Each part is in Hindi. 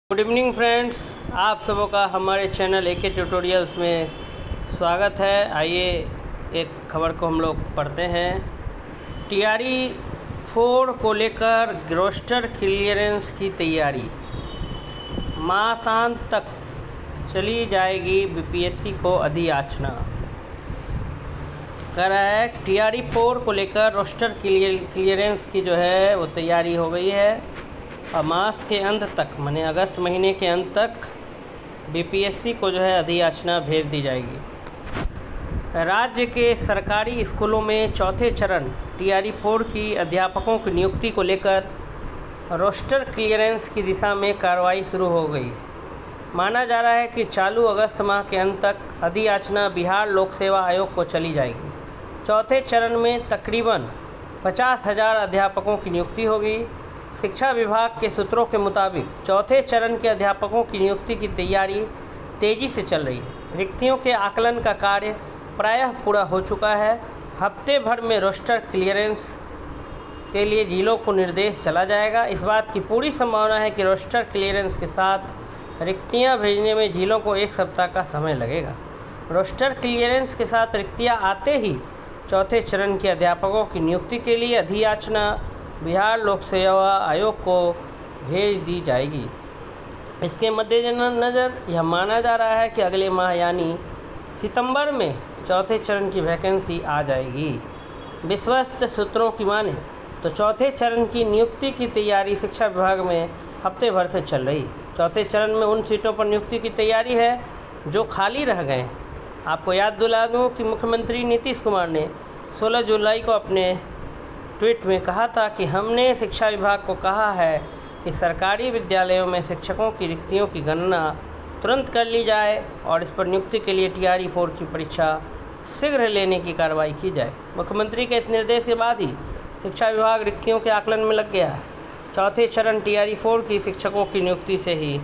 गुड इवनिंग फ्रेंड्स, आप सबों का हमारे चैनल एके ट्यूटोरियल्स में स्वागत है। आइए एक खबर को हम लोग पढ़ते हैं। टीआरई 4 को लेकर रोस्टर क्लियरेंस की तैयारी, मासांत तक चली जाएगी बीपीएससी को अधियाचना। कह रहा है टीआरई 4 को लेकर रोस्टर क्लियरेंस की जो है वो तैयारी हो गई है और मास के अंत तक माने अगस्त महीने के अंत तक बीपीएससी को जो है अधियाचना भेज दी जाएगी। राज्य के सरकारी स्कूलों में चौथे चरण टीआरई 4 की अध्यापकों की नियुक्ति को लेकर रोस्टर क्लियरेंस की दिशा में कार्रवाई शुरू हो गई। माना जा रहा है कि चालू अगस्त माह के अंत तक अधियाचना बिहार लोक सेवा आयोग को चली जाएगी। चौथे चरण में तकरीबन 50,000 अध्यापकों की नियुक्ति होगी। शिक्षा विभाग के सूत्रों के मुताबिक चौथे चरण के अध्यापकों की नियुक्ति की तैयारी तेज़ी से चल रही है। रिक्तियों के आकलन का कार्य प्रायः पूरा हो चुका है। हफ्ते भर में रोस्टर क्लियरेंस के लिए जिलों को निर्देश चला जाएगा। इस बात की पूरी संभावना है कि रोस्टर क्लियरेंस के साथ रिक्तियां भेजने में जिलों को एक सप्ताह का समय लगेगा। रोस्टर क्लियरेंस के साथ रिक्तियां आते ही चौथे चरण के अध्यापकों की नियुक्ति के लिए अधियाचना बिहार लोक सेवा आयोग को भेज दी जाएगी। इसके मद्देनज़र यह माना जा रहा है कि अगले माह यानी सितंबर में चौथे चरण की वैकेंसी आ जाएगी। विश्वस्त सूत्रों की माने तो चौथे चरण की नियुक्ति की तैयारी शिक्षा विभाग में हफ्ते भर से चल रही। चौथे चरण में उन सीटों पर नियुक्ति की तैयारी है जो खाली रह गए। आपको याद दिला दूँ कि मुख्यमंत्री नीतीश कुमार ने 16 जुलाई को अपने ट्वीट में कहा था कि हमने शिक्षा विभाग को कहा है कि सरकारी विद्यालयों में शिक्षकों की रिक्तियों की गणना तुरंत कर ली जाए और इस पर नियुक्ति के लिए टीआरई 4 की परीक्षा शीघ्र लेने की कार्रवाई की जाए। मुख्यमंत्री के इस निर्देश के बाद ही शिक्षा विभाग रिक्तियों के आकलन में लग गया है। चौथे चरण टीआरई 4 की शिक्षकों की नियुक्ति से ही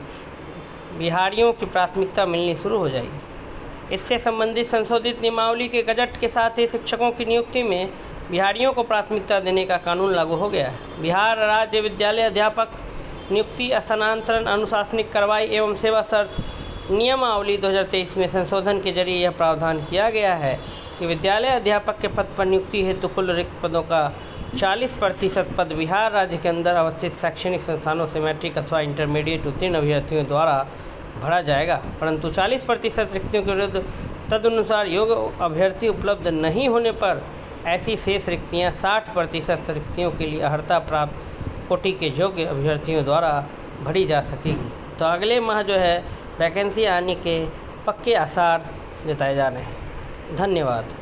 बिहारियों की प्राथमिकता मिलनी शुरू हो जाएगी। इससे संबंधित संशोधित नियमावली के गजट के साथ ही शिक्षकों की नियुक्ति में बिहारियों को प्राथमिकता देने का कानून लागू हो गया है। बिहार राज्य विद्यालय अध्यापक नियुक्ति, स्थानांतरण, अनुशासनिक कार्रवाई एवं सेवा शर्त नियमावली 2023 में संशोधन के जरिए यह प्रावधान किया गया है कि विद्यालय अध्यापक के पद पर नियुक्ति हेतु कुल रिक्त पदों का 40% पद बिहार राज्य के अंदर अवस्थित शैक्षणिक संस्थानों से मैट्रिक अथवा इंटरमीडिएट उत्तीर्ण अभ्यर्थियों द्वारा भरा जाएगा, परंतु 40% रिक्तियों के विरुद्ध तदनुसार योग्य अभ्यर्थी उपलब्ध नहीं होने पर ऐसी शेष रिक्तियाँ 60% रिक्तियों के लिए अर्हता प्राप्त कोटि के योग्य अभ्यर्थियों द्वारा भरी जा सकेगी। तो अगले माह जो है वैकेंसी आने के पक्के आसार जताए जा रहे हैं। धन्यवाद।